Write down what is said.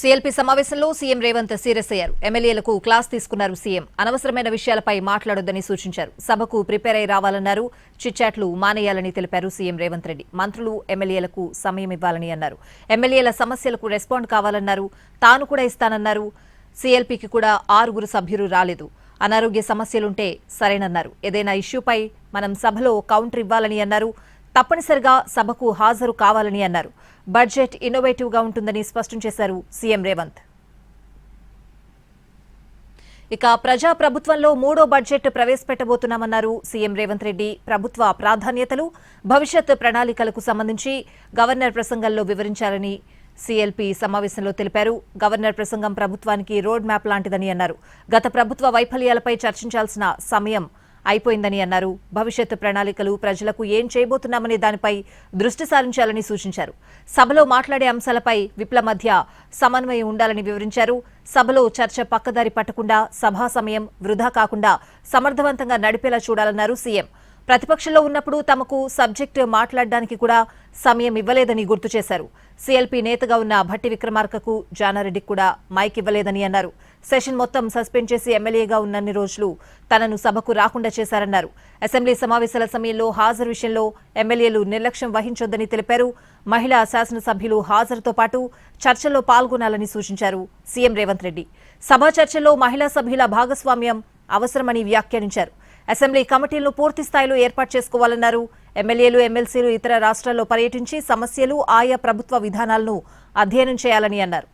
CLP సమావేశంలో CM Revanth serious అయ్యారు. ఎమ్మెల్యేలకు క్లాస్ తీసుకున్నారు సీఎం. అనవసరమైన విషయాలపై మాట్లాడొద్దని సూచించారు. సభకు ప్రిపేర్ అయి రావాలన్నారు. చిట్చాట్లు మానేయాలని తెలిపారు సీఎం రేవంత్ రెడ్డి. మంత్రులు ఎమ్మెల్యేలకు సమయం ఇవ్వాలని అన్నారు. ఎమ్మెల్యేల సమస్యలకు రెస్పాండ్ కావాలన్నారు. తాను కూడా ఇస్తానన్నారు. సీఎల్పీకి కూడా 6 సభ్యులు రాలేదు. అనారోగ్య సమస్యలుంటే సరేనన్నారు. ఏదైనా ఇష్యూపై మనం సభలో కౌంటర్ ఇవ్వాలని అన్నారు. తప్పనిసరిగా సభకు హాజరు కావాలని అన్నారు. బడ్జెట్ ఇన్నోవేటివ్ గా ఉంటుందని స్పష్టం చేశారు సీఎం రేవంత్. ఇక ప్రజా ప్రభుత్వంలో 3వ బడ్జెట్ ప్రవేశపెట్టబోతున్నామన్నారు సీఎం రేవంత్ రెడ్డి. ప్రభుత్వ ప్రాధాన్యతలు, భవిష్యత్ ప్రణాళికలకు సంబంధించి గవర్నర్ ప్రసంగంలో వివరించాలని సీఎల్పీ సమావేశంలో తెలిపారు. గవర్నర్ ప్రసంగం ప్రభుత్వానికి రోడ్ మ్యాప్ లాంటిదని అన్నారు. గత ప్రభుత్వ వైఫల్యాలపై చర్చించాల్సిన సమయం అయిపోయిందని అన్నారు. భవిష్యత్ ప్రణాళికలు, ప్రజలకు ఏం చేయబోతున్నామనే దానిపై దృష్టి సారించాలని సూచించారు. సభలో మాట్లాడే అంశాలపై విప్ల మధ్య సమన్వయం ఉండాలని వివరించారు. సభలో చర్చ పక్కదారి పట్టకుండా, సభా సమయం వృధా కాకుండా సమర్థవంతంగా నడిపేలా చూడాలన్నారు సీఎం. ప్రతిపక్షంలో ఉన్నప్పుడు తమకు సబ్జెక్టు మాట్లాడడానికి కూడా సమయం ఇవ్వలేదని గుర్తు చేశారు. సీఎల్పీ నేతగా ఉన్న భట్టి విక్రమార్కకు, జానారెడ్డికి కూడా మైక్ ఇవ్వలేదని అన్నారు. సెషన్ మొత్తం సస్పెండ్ చేసి ఎమ్మెల్యేగా ఉన్నన్ని రోజులు తనను సభకు రాకుండా చేశారన్నారు. అసెంబ్లీ సమావేశాల సమయంలో హాజరు విషయంలో ఎమ్మెల్యేలు నిర్లక్ష్యం వహించొద్దని తెలిపారు. మహిళా శాసనసభ్యులు హాజరుతో పాటు చర్చల్లో పాల్గొనాలని సూచించారు సీఎం రేవంత్ రెడ్డి. సభా చర్చల్లో మహిళా సభ్యుల భాగస్వామ్యం అవసరమని వ్యాఖ్యానించారు. అసెంబ్లీ కమిటీలను పూర్తి స్థాయిలో ఏర్పాటు చేసుకోవాలన్నారు. ఎమ్మెల్యేలు, ఎమ్మెల్సీలు ఇతర రాష్ట్రాల్లో పర్యటించి సమస్యలు, ఆయా ప్రభుత్వ విధానాలను అధ్యయనం చేయాలని అన్నారు.